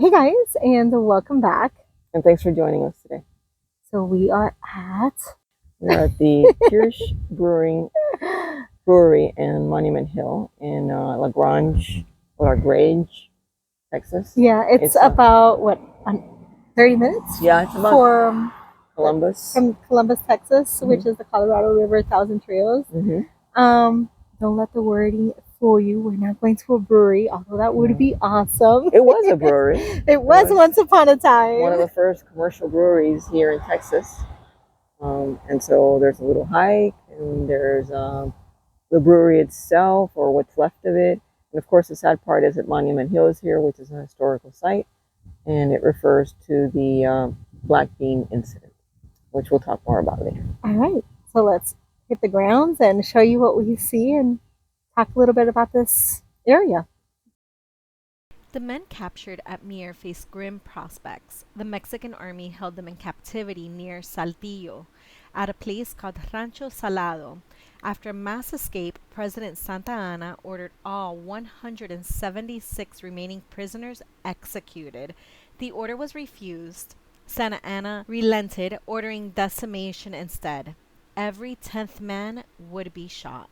Hey guys, and welcome back. And thanks for joining us today. So we are at the Kreische Brewery in Monument Hill in LaGrange, Texas. Yeah, it's about what 30 minutes? Yeah, it's about from Columbus. From Columbus, Texas, which is the Colorado River Thousand Trails. Don't let the wording fool you. We're not going to a brewery, although that would be awesome. It was a brewery. It was once upon a time. One of the first commercial breweries here in Texas. And so there's a little hike, and there's the brewery itself, or what's left of it. And of course, the sad part is that Monument Hill is here, which is a historical site, and it refers to the black bean incident, which we'll talk more about later. All right, so let's hit the grounds and show you what we see and talk a little bit about this area. The men captured at Mier faced grim prospects. The Mexican army held them in captivity near Saltillo, at a place called Rancho Salado. After a mass escape, President Santa Anna ordered all 176 remaining prisoners executed. The order was refused. Santa Anna relented, ordering decimation instead. Every 10th man would be shot.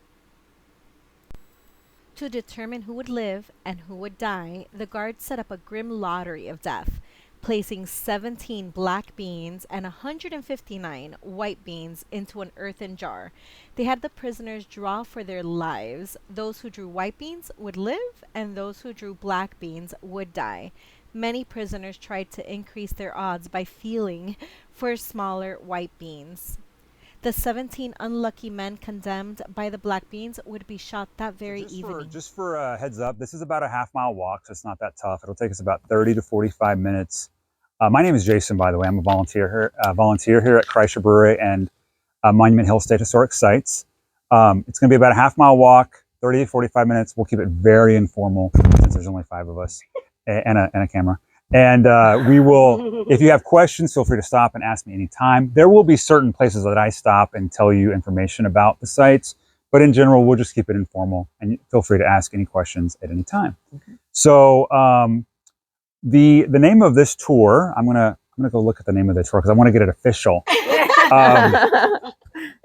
To determine who would live and who would die, the guards set up a grim lottery of death, placing 17 black beans and 159 white beans into an earthen jar. They had the prisoners draw for their lives. Those who drew white beans would live, and those who drew black beans would die. Many prisoners tried to increase their odds by feeling for smaller white beans. The 17 unlucky men condemned by the black beans would be shot that very evening. Just for a heads up, this is about a half-mile walk, so it's not that tough. It'll take us about 30 to 45 minutes. My name is Jason, by the way. I'm a volunteer here at Kreische Brewery and Monument Hill State Historic Sites. It's going to be about a half-mile walk, 30 to 45 minutes. We'll keep it very informal since there's only 5 of us and a camera. And we will, if you have questions, feel free to stop and ask me anytime. There will be certain places that I stop and tell you information about the sites, but in general, we'll just keep it informal, and feel free to ask any questions at any time. Okay. So the name of this tour, I'm gonna go look at the name of the tour because I want to get it official.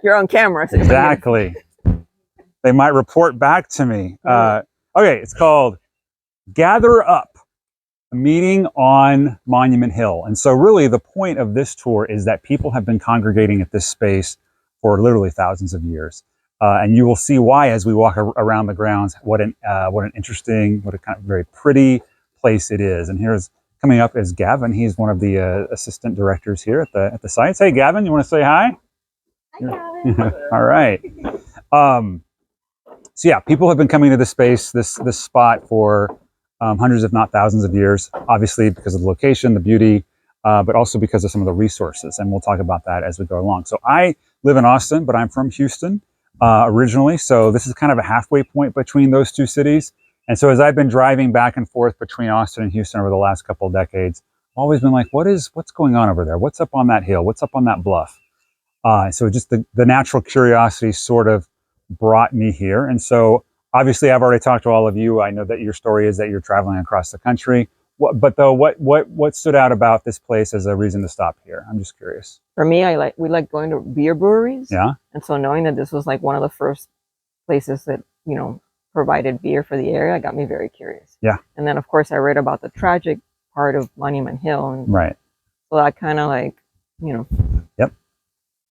You're on camera. So exactly. They might report back to me. Okay, it's called Gather Up, a meeting on Monument Hill. And so really the point of this tour is that people have been congregating at this space for literally thousands of years. And you will see why as we walk around the grounds, what a kind of very pretty place it is. And here's coming up is Gavin. He's one of the assistant directors here at the sites. Hey, Gavin, you want to say hi? Hi, Gavin. All right. So yeah, people have been coming to this space, this spot for hundreds, if not thousands of years, obviously because of the location, the beauty, but also because of some of the resources. And we'll talk about that as we go along. So I live in Austin, but I'm from Houston originally. So this is kind of a halfway point between those two cities. And so as I've been driving back and forth between Austin and Houston over the last couple of decades, I've always been like, what's going on over there? What's up on that hill? What's up on that bluff? So just the natural curiosity sort of brought me here. And so obviously, I've already talked to all of you. I know that your story is that you're traveling across the country. What stood out about this place as a reason to stop here? I'm just curious. For me, we like going to beer breweries. Yeah. And so knowing that this was like one of the first places that, provided beer for the area, got me very curious. Yeah. And then of course I read about the tragic part of Monument Hill. And right. So that kind of Yep.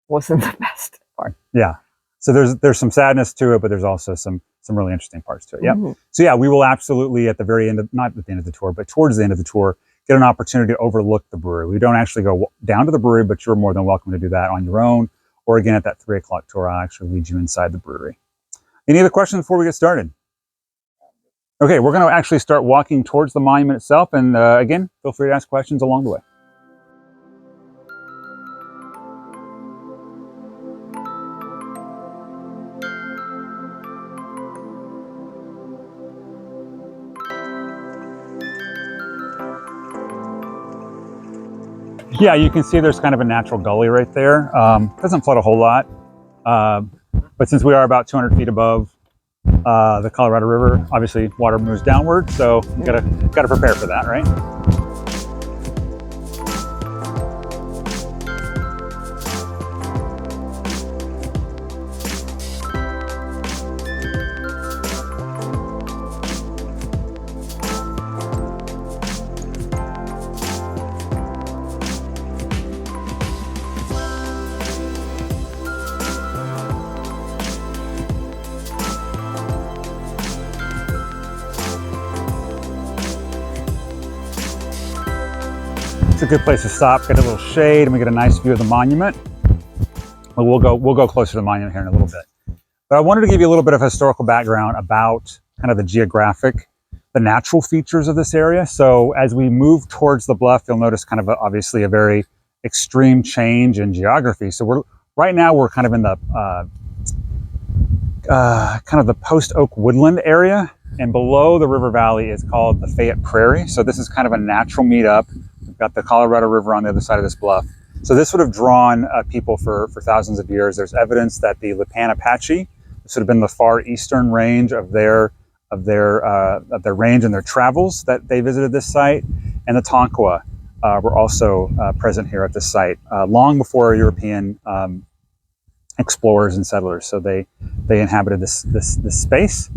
wasn't the best part. Yeah. So there's some sadness to it, but there's also some really interesting parts to it. Yeah. Mm-hmm. So yeah, we will absolutely at the very end not at the end of the tour, but towards the end of the tour, get an opportunity to overlook the brewery. We don't actually go down to the brewery, but you're more than welcome to do that on your own. Or again, at that 3 o'clock tour, I'll actually lead you inside the brewery. Any other questions before we get started? Okay, we're going to actually start walking towards the monument itself. And again, feel free to ask questions along the way. Yeah, you can see there's kind of a natural gully right there. Doesn't flood a whole lot, but since we are about 200 feet above the Colorado River, obviously water moves downward, so you gotta prepare for that, right? It's a good place to stop, get a little shade, and we get a nice view of the monument. But we'll go closer to the monument here in a little bit. But I wanted to give you a little bit of historical background about kind of the natural features of this area. So as we move towards the bluff, you'll notice kind of obviously a very extreme change in geography. So right now we're kind of in the kind of the post oak woodland area, and below the river valley is called the Fayette Prairie. So this is kind of a natural meetup. We've got the Colorado River on the other side of this bluff. So this would have drawn people for thousands of years. There's evidence that the Lipan Apache, this would have been the far eastern range of their range and their travels that they visited this site, and the Tonkawa were also present here at this site long before European explorers and settlers. So they inhabited this space.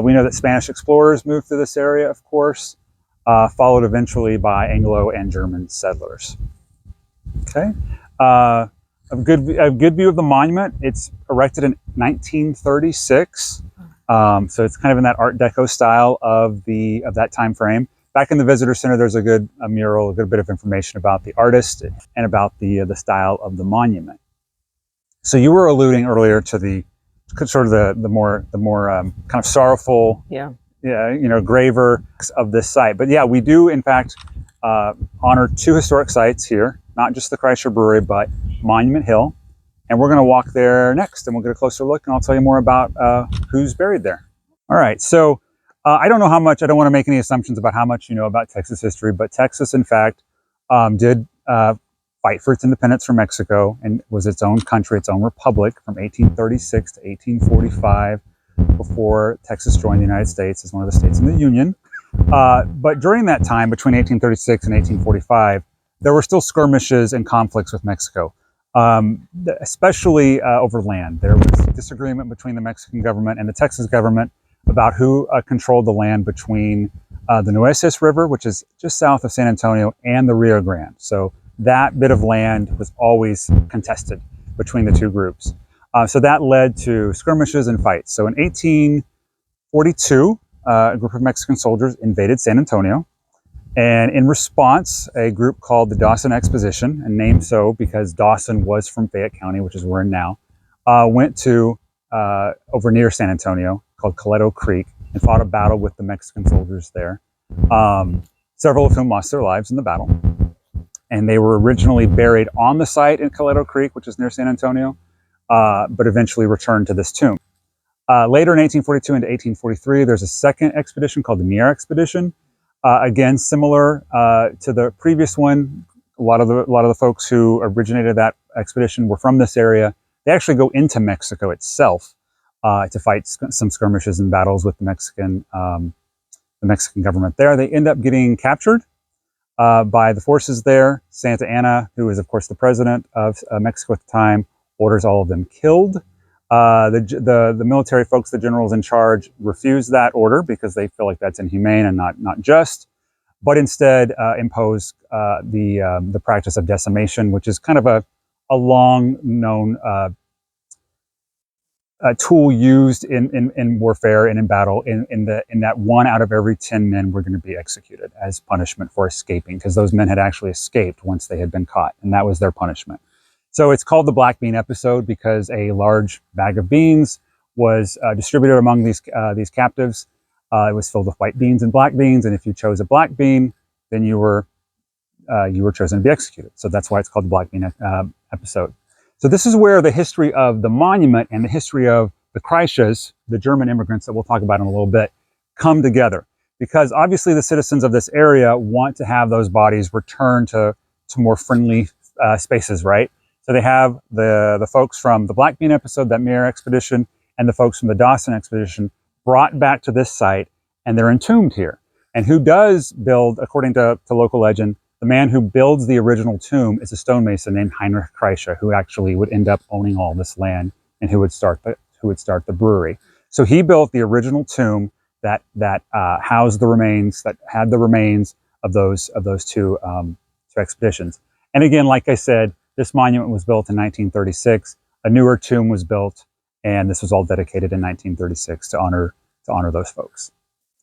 We know that Spanish explorers moved through this area, of course, followed eventually by Anglo and German settlers. Okay, a good view of the monument. It's erected in 1936, so it's kind of in that Art Deco style of that time frame. Back in the visitor center, there's a mural, a good bit of information about the artist and about the style of the monument. So you were alluding earlier to the more kind of sorrowful, graver of this site. But yeah, we do in fact honor two historic sites here, not just the Kreische Brewery, but Monument Hill. And we're going to walk there next, and we'll get a closer look, and I'll tell you more about who's buried there. All right, so I don't know how much, I don't want to make any assumptions about how much you know about Texas history, but Texas, in fact, did fight for its independence from Mexico and was its own country, its own republic from 1836 to 1845, before Texas joined the United States as one of the states in the Union. But during that time, between 1836 and 1845, there were still skirmishes and conflicts with Mexico, especially over land. There was disagreement between the Mexican government and the Texas government about who controlled the land between the Nueces River, which is just south of San Antonio, and the Rio Grande. So that bit of land was always contested between the two groups. So that led to skirmishes and fights. So in 1842, a group of Mexican soldiers invaded San Antonio. And in response, a group called the Dawson Expedition, and named so because Dawson was from Fayette County, which is where we're in now, went to over near San Antonio, called Coleto Creek, and fought a battle with the Mexican soldiers there, several of whom lost their lives in the battle. And they were originally buried on the site in Coleto Creek, which is near San Antonio, but eventually returned to this tomb. Later in 1842 into 1843, there's a second expedition called the Mier Expedition. Again, similar to the previous one. A lot of the folks who originated that expedition were from this area. They actually go into Mexico itself to fight some skirmishes and battles with the Mexican government there. They end up getting captured by the forces there. Santa Anna, who is of course the president of Mexico at the time, orders all of them killed. The military folks, the generals in charge, refuse that order because they feel like that's inhumane and not just, but instead impose the practice of decimation, which is kind of a long known tool used in warfare and in battle. In that 1 out of every 10 men were going to be executed as punishment for escaping, because those men had actually escaped once they had been caught, and that was their punishment. So it's called the Black Bean episode because a large bag of beans was distributed among these captives. It was filled with white beans and black beans, and if you chose a black bean, then you were chosen to be executed. So that's why it's called the Black Bean episode. So this is where the history of the monument and the history of the Kreisches, the German immigrants that we'll talk about in a little bit, come together. Because obviously the citizens of this area want to have those bodies returned to more friendly spaces, right? So they have the folks from the Black Bean episode, that Mier expedition, and the folks from the Dawson expedition brought back to this site, and they're entombed here. And who does build, according to local legend, the man who builds the original tomb is a stonemason named Heinrich Kreische, who actually would end up owning all this land and who would start the brewery. So he built the original tomb that housed the remains, that had the remains of those two expeditions. And again, like I said, this monument was built in 1936. A newer tomb was built, and this was all dedicated in 1936 to honor those folks.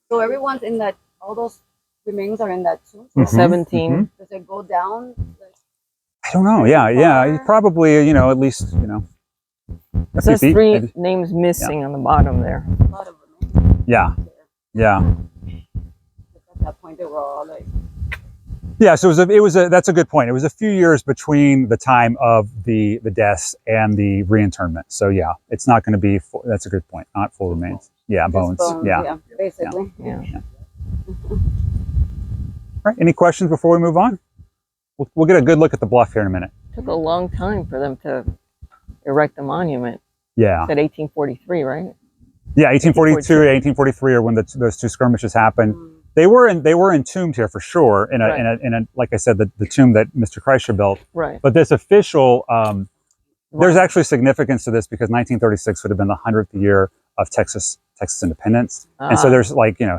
So everyone's in all those remains are in that too. So Mhm. 17. Mhm. does it go down? Like, I don't know. Yeah. Probably, at least, a It few says feet. 3 Maybe. names missing on the bottom there. a lot of remains. Yeah. Yeah. At that point, they were all like, Yeah, so that's a good point. It was a few years between the time of the deaths and the reinternment. So yeah, it's not going to be full, that's a good point. Not full remains. Yeah, just bones. Yeah. basically. Yeah. All right. Any questions before we move on? We'll get a good look at the bluff here in a minute. Took a long time for them to erect the monument. Yeah. It said 1843, right? Yeah, 1842 and 1843 are when those two skirmishes happened. They were entombed here for sure in a like I said, the tomb that Mr. Kreische built. Right. But this official there's actually significance to this because 1936 would have been the 100th year of Texas independence. And so there's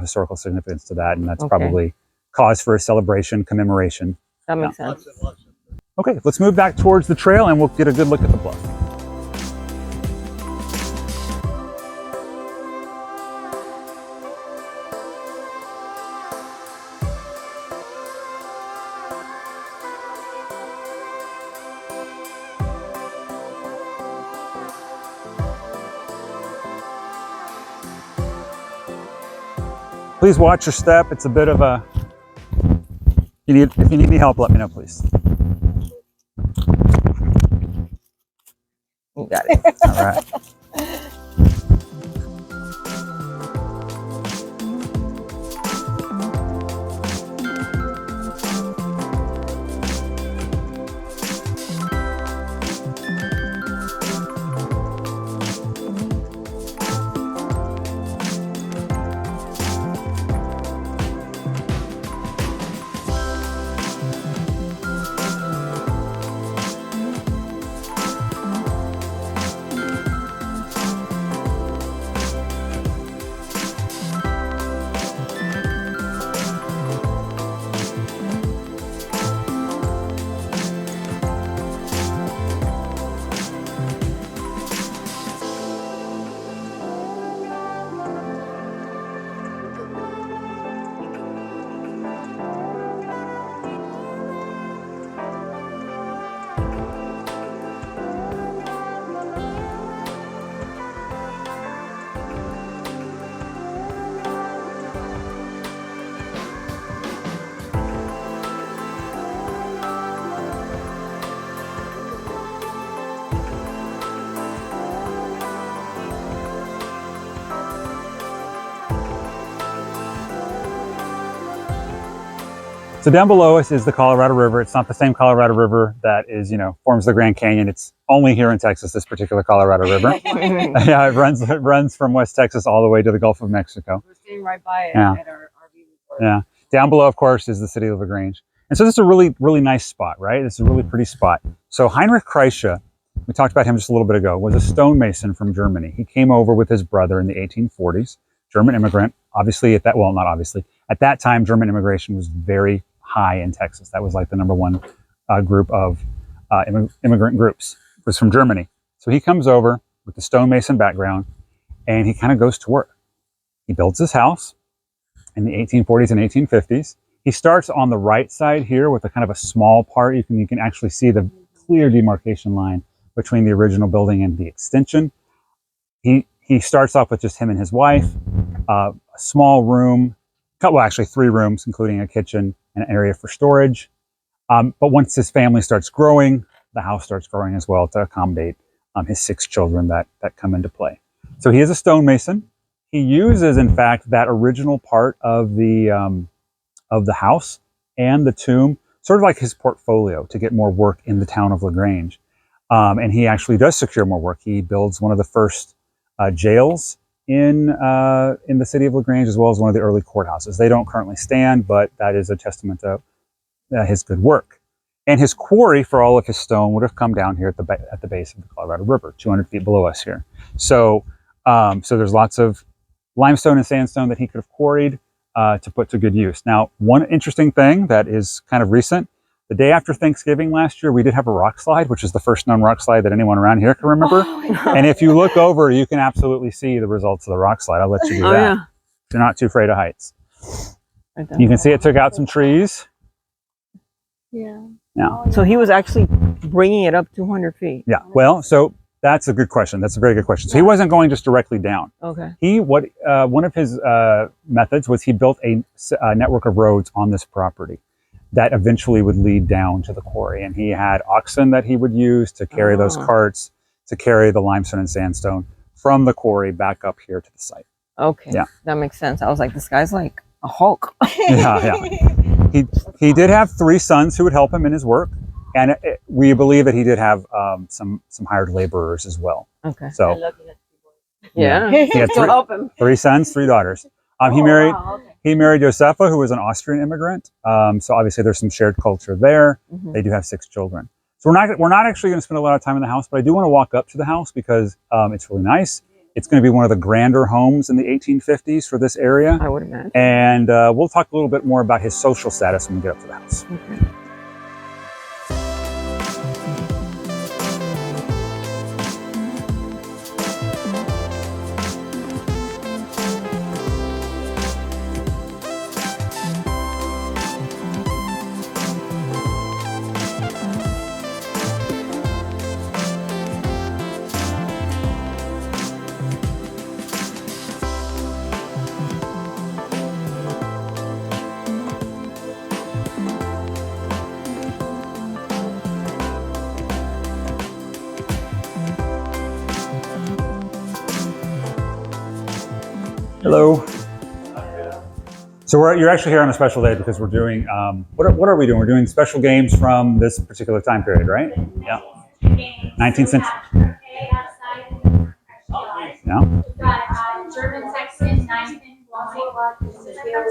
historical significance to that, and that's probably cause for a celebration, commemoration. That makes sense. Okay, let's move back towards the trail and we'll get a good look at the bluff. Please watch your step. It's a bit of a, if you need any help, let me know, please. You got it. All right. So down below us is the Colorado River. It's not the same Colorado River that is, forms the Grand Canyon. It's only here in Texas, this particular Colorado River. Yeah, it runs from West Texas all the way to the Gulf of Mexico. We're staying right by it Yeah. at our RV resort. Yeah. Down below, of course, is the city of LaGrange. And so this is a really, really nice spot, right? This is a really pretty spot. So Heinrich Kreische, we talked about him just a little bit ago, was a stonemason from Germany. He came over with his brother in the 1840s, German immigrant. Obviously, not obviously, at that time, German immigration was very high in Texas. That was like the number one group of immigrant groups, was from Germany. So he comes over with the stonemason background and he kind of goes to work. He builds his house in the 1840s and 1850s. He starts on the right side here with a kind of a small part. You can actually see the clear demarcation line between the original building and the extension. He starts off with just him and his wife, a small room, well, actually 3 rooms, including a kitchen and an area for storage. But once his family starts growing, the house starts growing as well to accommodate his 6 children that come into play. So he is a stonemason. He uses, in fact, that original part of the house and the tomb, sort of like his portfolio, to get more work in the town of LaGrange. And he actually does secure more work. He builds one of the first jails in the city of LaGrange, as well as one of the early courthouses. They don't currently stand, but that is a testament to his good work. And his quarry for all of his stone would have come down here at the base of the Colorado River, 200 feet below us here. So there's lots of limestone and sandstone that he could have quarried to put to good use. Now, one interesting thing that is kind of recent, the day after Thanksgiving last year, we did have a rock slide, which is the first known rock slide that anyone around here can remember. And if you look over, you can absolutely see the results of the rock slide. I'll let you do that. Yeah. You're not too afraid of heights. Right there. You can see it took out some trees. Yeah. Yeah. So he was actually bringing it up 200 feet. Yeah. Well, so that's a good question. That's a very good question. So he wasn't going just directly down. Okay. One of his methods was he built a network of roads on this property that eventually would lead down to the quarry. And he had oxen that he would use to carry those carts, to carry the limestone and sandstone from the quarry back up here to the site. Okay. Yeah. That makes sense. I was like, this guy's like a Hulk. Yeah. He did have 3 sons who would help him in his work, and we believe that he did have some hired laborers as well. Okay. So Yeah. he had To help him. 3 sons, 3 daughters. He married Josefa, who was an Austrian immigrant. So obviously there's some shared culture there. They do have 6 children. So we're not actually going to spend a lot of time in the house, but I do want to walk up to the house because it's really nice. It's going to be one of the grander homes in the 1850s for this area. I would imagine. And we'll talk a little bit more about his social status when we get up to the house. Okay. Hello. So you're actually here on a special day because we're doing, what are we doing? We're doing special games from this particular time period, right? Yeah. 19th century. Yeah. German section, 9 pin bowling,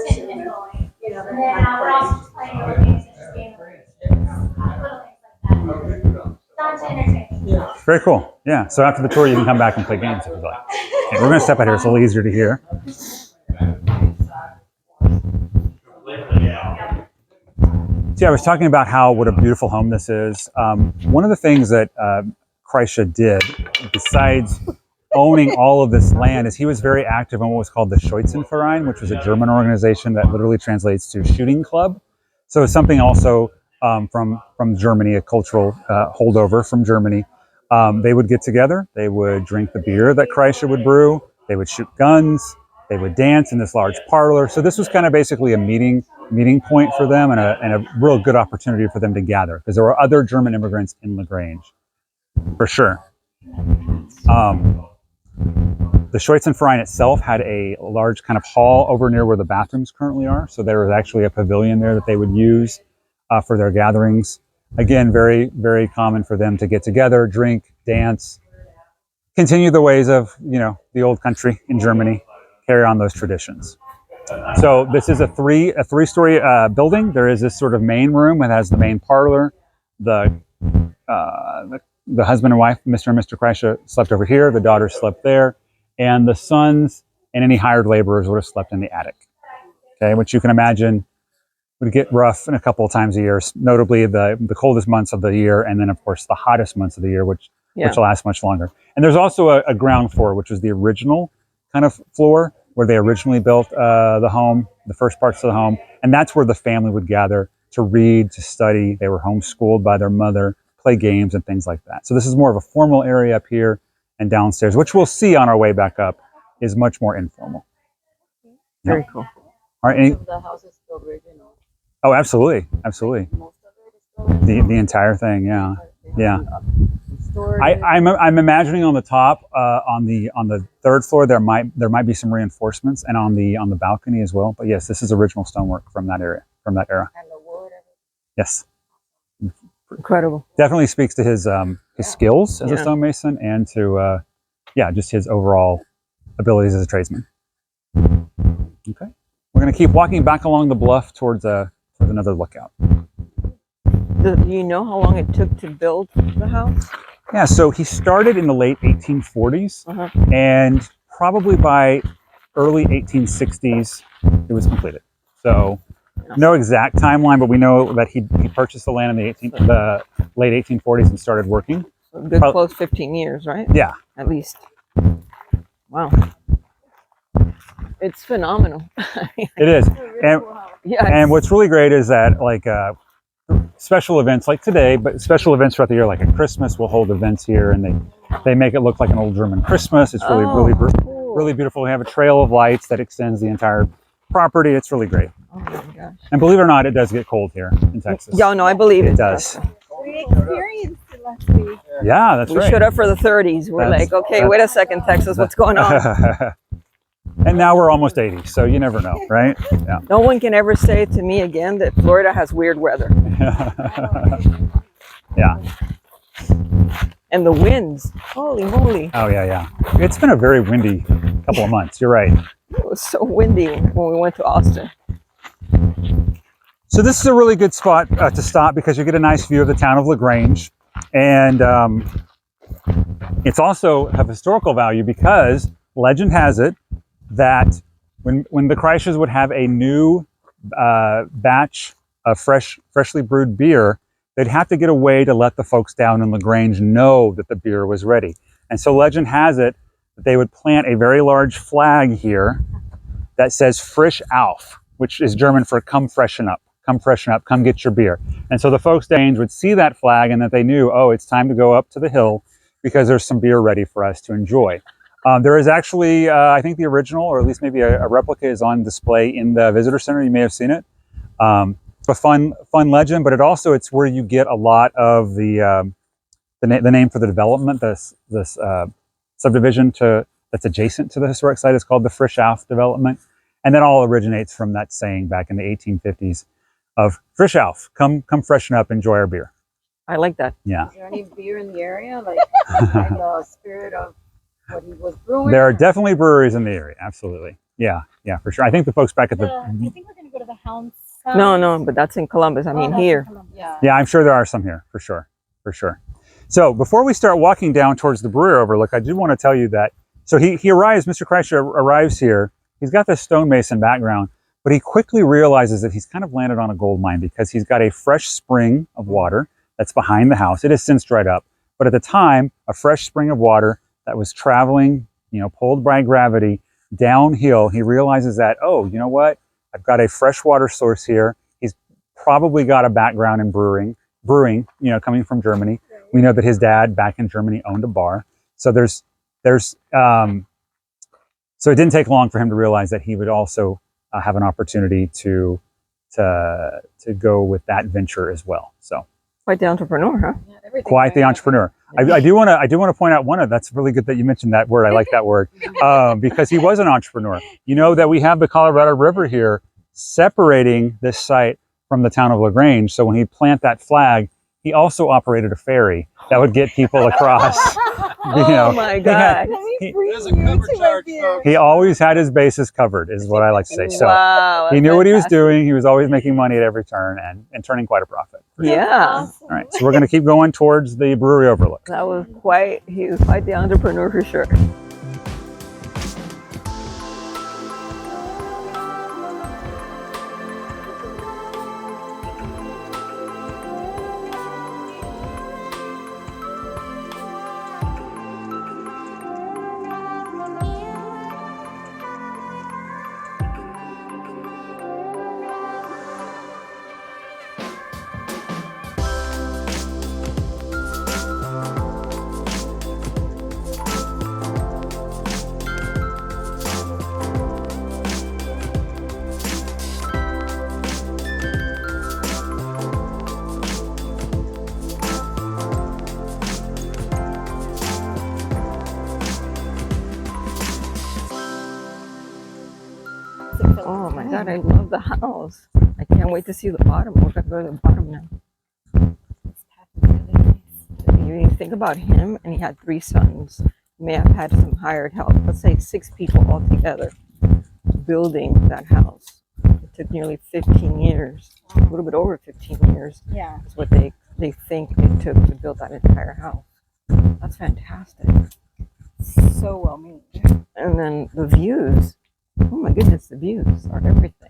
10 pin bowling. And then we're also just playing little games such as game of little things like that. Not to entertain. Very cool. Yeah. So after the tour, you can come back and play games if you'd like. Okay, we're going to step out here. It's a little easier to hear. See, I was talking about what a beautiful home this is. One of the things that Kreische did, besides owning all of this land, is he was very active in what was called the Schützenverein, which was a German organization that literally translates to shooting club. So it's something also from Germany, a cultural holdover from Germany. They would get together, they would drink the beer that Kreische would brew, they would shoot guns, they would dance in this large parlor. So this was kind of basically a meeting point for them and a real good opportunity for them to gather because there were other German immigrants in LaGrange, for sure. The Schützenverein itself had a large kind of hall over near where the bathrooms currently are. So there was actually a pavilion there that they would use for their gatherings. Again, very, very common for them to get together, drink, dance, continue the ways of, the old country in Germany, carry on those traditions. So this is a three-story building. There is this sort of main room that has the main parlor. The husband and wife, Mr. and Mr. Kreische, slept over here. The daughters slept there. And the sons and any hired laborers would have slept in the attic. Okay, which you can imagine would get rough in a couple of times a year, notably the coldest months of the year, and then of course the hottest months of the year, which last much longer. And there's also a ground floor, which was the original kind of floor where they originally built the home, the first parts of the home, and that's where the family would gather to read, to study. They were homeschooled by their mother, play games and things like that. So this is more of a formal area up here, and downstairs, which we'll see on our way back up, is much more informal. Very cool. All right. The house is still original. Oh, absolutely, absolutely. Most of it is still The entire thing, yeah. I'm imagining on the top, on the 3rd floor, there might be some reinforcements, and on the balcony as well. But yes, this is original stonework from that era. And the wood. Yes. Incredible. Definitely speaks to his skills as a stonemason and to just his overall abilities as a tradesman. Okay, we're going to keep walking back along the bluff towards another lookout. Do you know how long it took to build the house? Yeah, so he started in the late 1840s, and probably by early 1860s it was completed. So no exact timeline, but we know that he purchased the land in the late 1840s and started working. Good close 15 years, right? Yeah. At least. Wow. It's phenomenal. It is. And Yeah. and what's really great is that like special events like today, but special events throughout the year, like at Christmas, we'll hold events here, and they make it look like an old German Christmas. It's really cool. really beautiful. We have a trail of lights that extends the entire property. It's really great. Oh my gosh. And believe it or not, it does get cold here in Texas. Yeah, no, I believe it. It does. We experienced it last week. Yeah, that's We right. showed up for the 30s. We're That's- like, okay, wait a second, Texas, what's going on? And now we're almost 80, so you never know, right? Yeah. No one can ever say to me again that Florida has weird weather. Yeah. And the winds, holy moly. Oh yeah, yeah. It's been a very windy couple of months. You're right. It was so windy when we went to Austin. So this is a really good spot to stop because you get a nice view of the town of LaGrange, and it's also of historical value because legend has it that when the Kreisches would have a new batch of freshly brewed beer, they'd have to get a way to let the folks down in LaGrange know that the beer was ready. And so legend has it that they would plant a very large flag here that says "Frisch auf," which is German for "come freshen up." Come freshen up, come get your beer. And so the folks down would see that flag and that they knew, oh, it's time to go up to the hill because there's some beer ready for us to enjoy. There is actually, I think the original, or at least maybe a replica, is on display in the visitor center. You may have seen it. It's a fun legend, but it's where you get a lot of the name for the development. This subdivision that's adjacent to the historic site is called the Frisch auf development, and that all originates from that saying back in the 1850s of "Frisch auf, come freshen up, enjoy our beer." I like that. Yeah. Is there any beer in the area? Like the spirit of what he was brewing? There are definitely breweries in the area. Absolutely. Yeah, for sure. I think the folks back at I think we're going to go to the Hounds. No, but that's in Columbus. I mean, here. Yeah. Yeah, I'm sure there are some here, for sure. So before we start walking down towards the brewery overlook, I do want to tell you that, so he arrives, Mr. Kreischer arrives here, he's got this stonemason background, but he quickly realizes that he's kind of landed on a gold mine because he's got a fresh spring of water that's behind the house. It has since dried up, but at the time, a fresh spring of water that was traveling, pulled by gravity downhill. He realizes that, oh, you know what? I've got a freshwater source here. He's probably got a background in brewing, coming from Germany. We know that his dad back in Germany owned a bar. So so it didn't take long for him to realize that he would also have an opportunity to go with that venture as well. So Quite the entrepreneur, huh? Yeah, quite the entrepreneur. I do want to point out that's really good that you mentioned that word. I like that word because he was an entrepreneur. You know that we have the Colorado River here separating this site from the town of LaGrange. So when he'd plant that flag, he also operated a ferry that would get people across. Oh my God. He always had his bases covered, is what I like to say. So Wow, he that's fantastic. What he was fantastic. doing. He was always making money at every turn and turning quite a profit. Yeah. All right, so we're going to keep going towards the brewery overlook. He was quite the entrepreneur for sure. Oh my God, I love the house. I can't wait to see the bottom. We're gonna go to the bottom now. You think about him, and he had 3 sons. He may have had some hired help. Let's say 6 people altogether building that house. It took nearly 15 years, a little bit over 15 years. Yeah. Is what they think it took to build that entire house. That's fantastic. So well made. And then the views. Oh my goodness, the views are everything.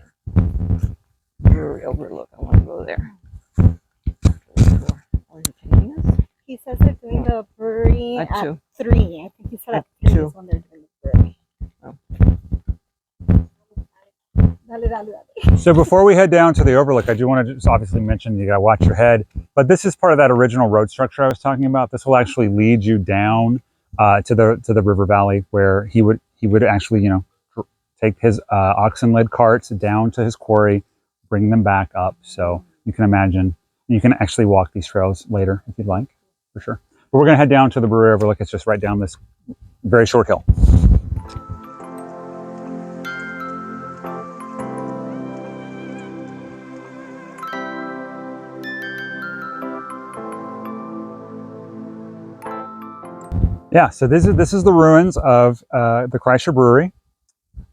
Brewery overlook. I want to go there. Are you taking us? He says they're doing the brewery At at 2. 3. I think he said at At 3 2. is when they're doing the brewery. Dale, dale, dale. So before we head down to the overlook, I do want to just obviously mention you got to watch your head. But this is part of that original road structure I was talking about. This will actually lead you down to the river valley where he would actually take his oxen led carts down to his quarry, bring them back up. So you can imagine you can actually walk these trails later if you'd like, for sure. But we're going to head down to the brewery overlook. It's just right down this very short hill. Yeah, so this is the ruins of the Kreische Brewery.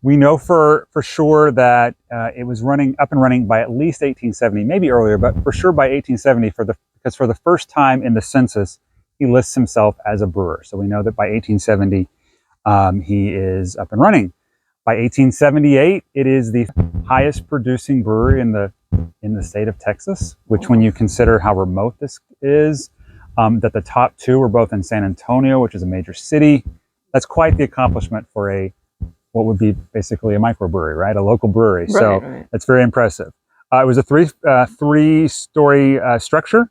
We know for sure that it was up and running by at least 1870, maybe earlier, but for sure by 1870 because for the first time in the census, he lists himself as a brewer. So we know that by 1870, he is up and running. By 1878, it is the highest producing brewery in the state of Texas, which when you consider how remote this is, that the top two were both in San Antonio, which is a major city. That's quite the accomplishment for what would be basically a microbrewery, right? A local brewery. Right. That's very impressive. It was a three-story structure.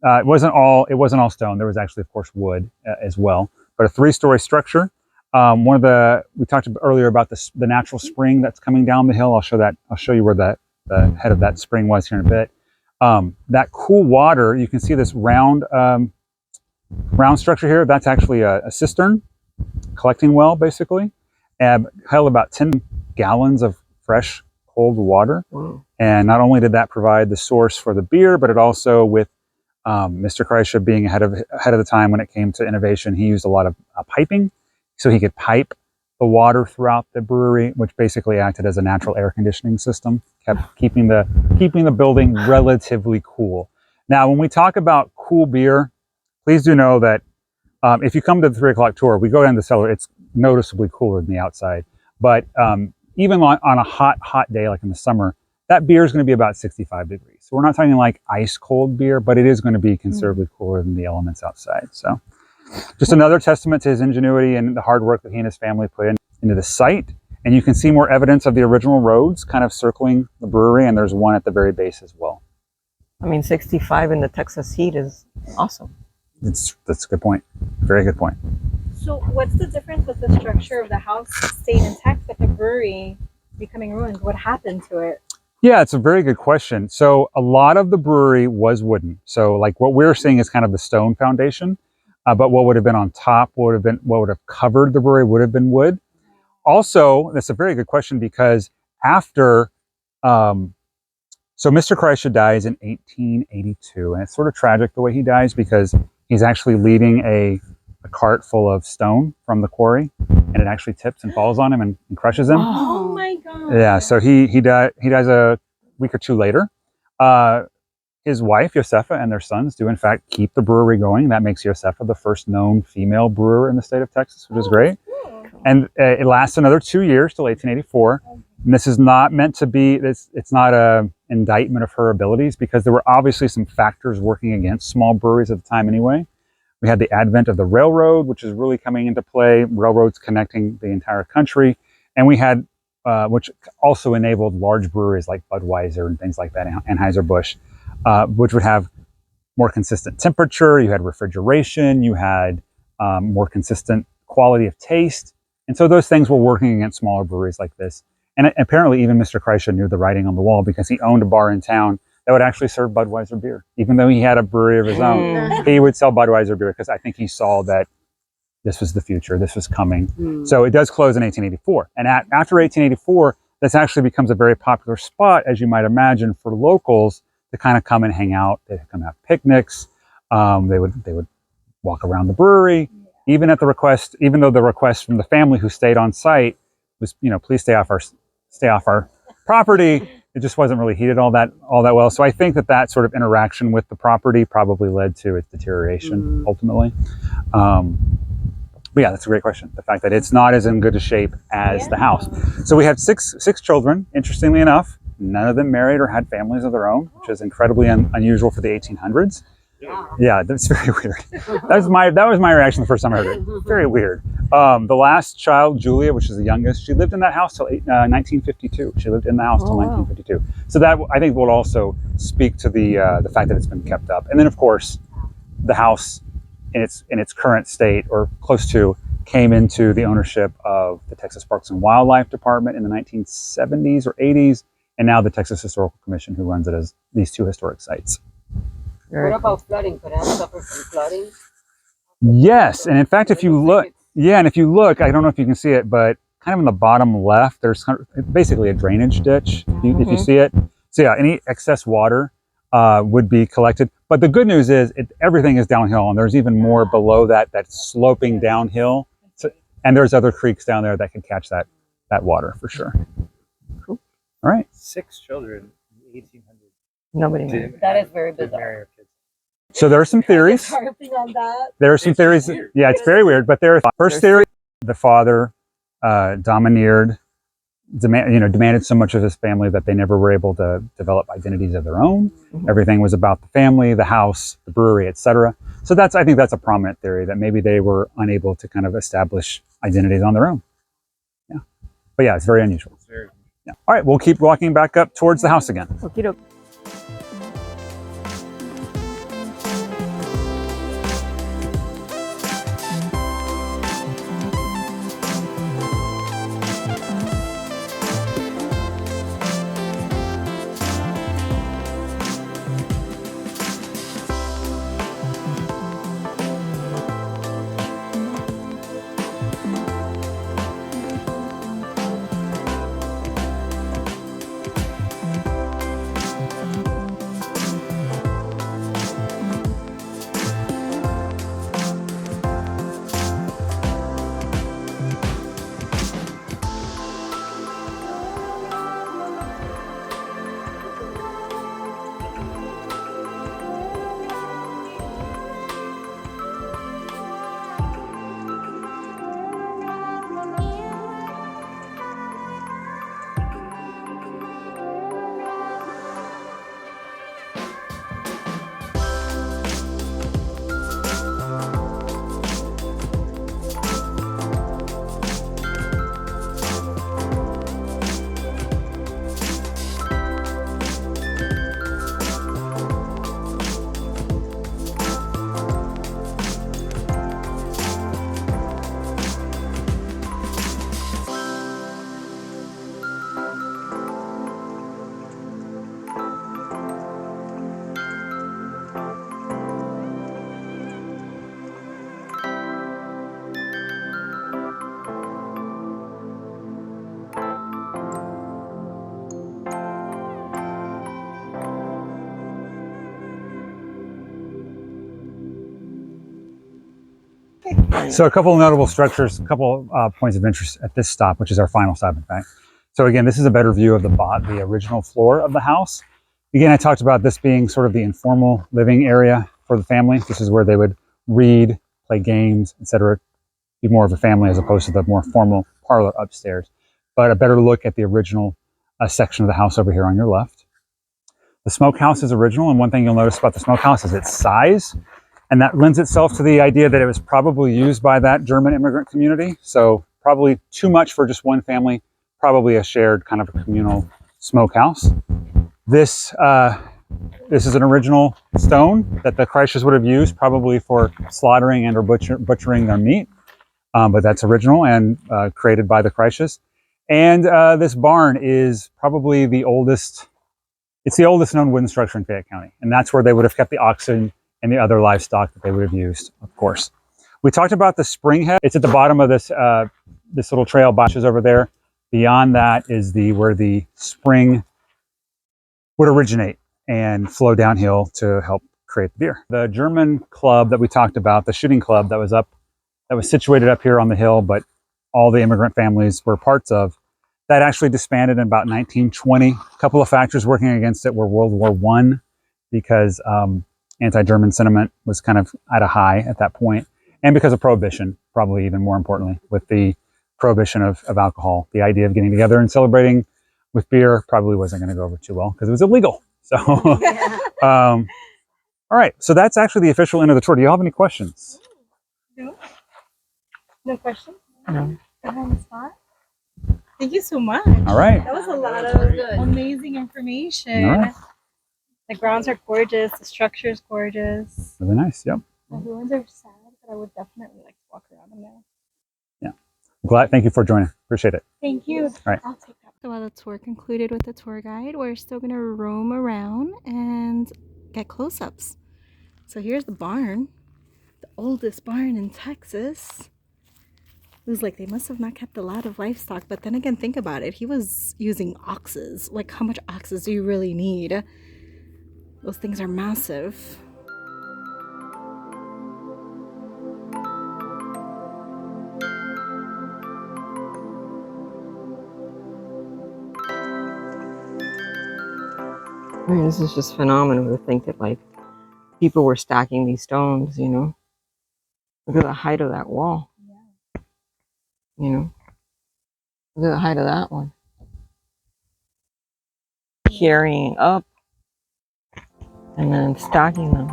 It wasn't all stone. There was actually, of course, wood as well, but a three-story structure. We talked earlier about the natural spring that's coming down the hill. I'll show you where the head of that spring was here in a bit. That cool water, you can see this round structure here. That's actually a cistern, collecting well, basically, and held about 10 gallons of fresh, cold water. Wow. And not only did that provide the source for the beer, but it also, with Mr. Kreische being ahead of the time when it came to innovation, he used a lot of piping, so he could pipe the water throughout the brewery, which basically acted as a natural air conditioning system, kept keeping the building relatively cool. Now, when we talk about cool beer, please do know that if you come to the 3 o'clock tour, we go down the cellar. It's noticeably cooler than the outside. But even on a hot day like in the summer, that beer is going to be about 65 degrees. So we're not talking like ice cold beer, but it is going to be considerably cooler than the elements outside. So just another testament to his ingenuity and the hard work that he and his family put into the site. And you can see more evidence of the original roads kind of circling the brewery, and there's one at the very base as well. I mean, 65 in the Texas heat is awesome. That's a good point. Very good point. So what's the difference with the structure of the house staying intact but the brewery becoming ruined? What happened to it? Yeah, it's a very good question. So a lot of the brewery was wooden. So like what we're seeing is kind of the stone foundation, but what would have been on top, what would have covered the brewery would have been wood. Also, that's a very good question because after, so Mr. Kreische dies in 1882, and it's sort of tragic the way he dies because he's actually leading a cart full of stone from the quarry, and it actually tips and falls on him and crushes him. Oh my God. Yeah, so he dies a week or two later. His wife, Josefa, and their sons do in fact keep the brewery going. That makes Josefa the first known female brewer in the state of Texas, which is great. Cool. And it lasts another 2 years till 1884. And this is not meant to be, it's not a indictment of her abilities because there were obviously some factors working against small breweries at the time anyway. We had the advent of the railroad, which is really coming into play, railroads connecting the entire country. And we had, which also enabled large breweries like Budweiser and things like that, Anheuser-Busch, which would have more consistent temperature, you had refrigeration, you had more consistent quality of taste. And so those things were working against smaller breweries like this. And apparently even Mr. Kreische knew the writing on the wall because he owned a bar in town that would actually serve Budweiser beer. Even though he had a brewery of his own, he would sell Budweiser beer because I think he saw that this was the future, this was coming. So it does close in 1884. And after 1884, this actually becomes a very popular spot, as you might imagine, for locals to kind of come and hang out. They'd come have picnics. They would walk around the brewery. Even though the request from the family who stayed on site was, please stay off our property, it just wasn't really heated all that well. So I think that sort of interaction with the property probably led to its deterioration ultimately. But yeah, that's a great question. The fact that it's not as in good a shape as the house. So we had six children, interestingly enough. None of them married or had families of their own, which is incredibly unusual for the 1800s. Yeah, that's very weird. That was my reaction the first time I heard it. Very weird. The last child, Julia, which is the youngest, she lived in that house till 1952. She lived in the house till 1952. So that, I think, will also speak to the fact that it's been kept up. And then, of course, the house in its current state, or close to, came into the ownership of the Texas Parks and Wildlife Department in the 1970s or 80s, and now the Texas Historical Commission, who runs it as these two historic sites. Very What about flooding? Could have suffered from flooding? Yes, and in fact, if you look, I don't know if you can see it, but kind of in the bottom left, there's basically a drainage ditch, if you see it. So yeah, any excess water would be collected. But the good news is everything is downhill, and there's even more below that that's sloping downhill. So, and there's other creeks down there that can catch that water for sure. Cool. All right. 6 children in the 1800s. Nobody. That is very didn't bizarre. marry our kids. So there are some theories. Harping on that. There are some theories. Weird. Yeah, it's very weird. But first theory, the father domineered, demanded so much of his family that they never were able to develop identities of their own. Everything was about the family, the house, the brewery, etc. So I think that's a prominent theory, that maybe they were unable to kind of establish identities on their own. Yeah, but yeah, it's very unusual. It's very Yeah. All right, we'll keep walking back up towards the house again. Okie doke. So a couple of notable structures, a couple points of interest at this stop, which is our final stop, in fact. So again, this is a better view of the original floor of the house. Again, I talked about this being sort of the informal living area for the family. This is where they would read, play games, etc. Be more of a family as opposed to the more formal parlor upstairs. But a better look at the original section of the house over here on your left. The smokehouse is original, and one thing you'll notice about the smokehouse is its size. And that lends itself to the idea that it was probably used by that German immigrant community. So probably too much for just one family, probably a shared kind of a communal smokehouse. This is an original stone that the Kreisches would have used probably for slaughtering and or butchering their meat. But that's original and created by the Kreisches. And this barn is probably the oldest, it's the oldest known wooden structure in Fayette County. And that's where they would have kept the oxen and the other livestock that they would have used, of course. We talked about the spring head. It's at the bottom of this this little trail, Botches over there. Beyond that is where the spring would originate and flow downhill to help create the beer. The German club that we talked about, the shooting club that was situated up here on the hill, but all the immigrant families were parts of, that actually disbanded in about 1920. A couple of factors working against it were World War I, because anti-German sentiment was kind of at a high at that point, and because of Prohibition, probably even more importantly, with the prohibition of alcohol. The idea of getting together and celebrating with beer probably wasn't going to go over too well because it was illegal. So, all All right, so that's actually the official end of the tour. Do you have any questions? No? No questions? No. Put on the spot? Thank you so much. All right. That was a lot of amazing information. All right. The grounds are gorgeous. The structure is gorgeous. Really nice. Yep. The ruins are sad, but I would definitely like to walk around them there. Yeah. Glad. Thank you for joining. Appreciate it. Thank you. All right. I'll take that. So while the tour concluded with the tour guide, we're still going to roam around and get close-ups. So here's the barn. The oldest barn in Texas. It was like they must have not kept a lot of livestock, but then again, think about it. He was using oxes. Like, how much oxes do you really need? Those things are massive. I mean, this is just phenomenal to think that like people were stacking these stones, you know. Look at the height of that wall. Yeah. You know. Look at the height of that one. Carrying up and then stacking them.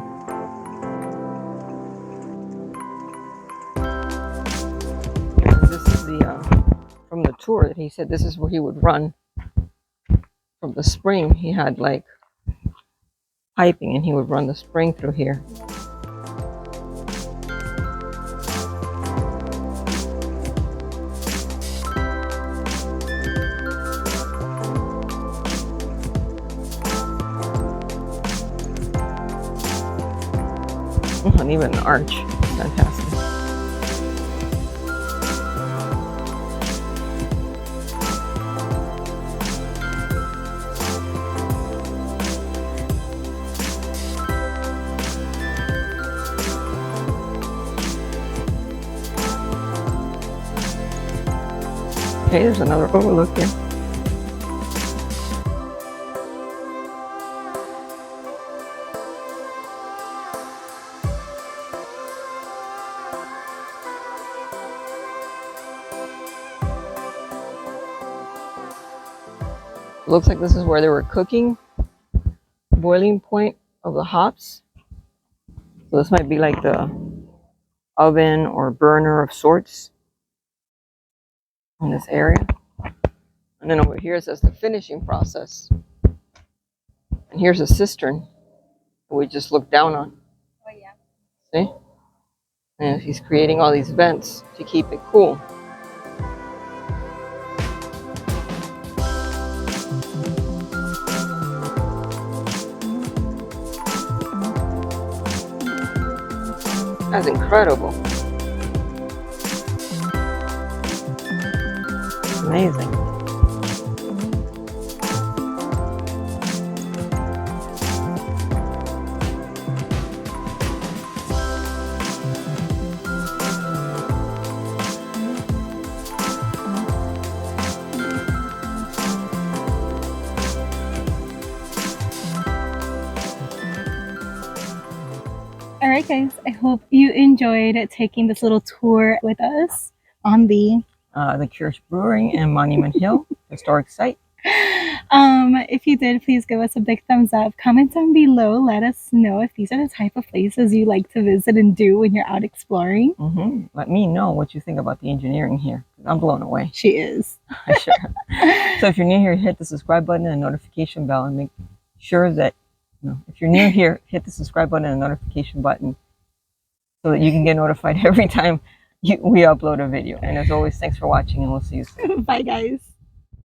This is the from the tour that he said this is where he would run from the spring. He had like piping and he would run the spring through here. And even an arch. Fantastic. Okay, there's another overlook here. Looks like this is where they were cooking, boiling point of the hops. So this might be like the oven or burner of sorts in this area. And then over here it says the finishing process. And here's a cistern that we just looked down on. Oh yeah. See? And he's creating all these vents to keep it cool. That's incredible. Amazing. All right, guys. I hope you enjoyed taking this little tour with us on the Kreische Brewery and Monument Hill historic site. If you did, please give us a big thumbs up. Comment down below. Let us know if these are the type of places you like to visit and do when you're out exploring. Let me know what you think about the engineering here. I'm blown away. She is. Sure. So if you're new here, hit the subscribe button and notification bell, and make sure that if you're new here, hit the subscribe button and notification button so that you can get notified every time we upload a video. And as always, thanks for watching, and we'll see you soon. Bye, guys.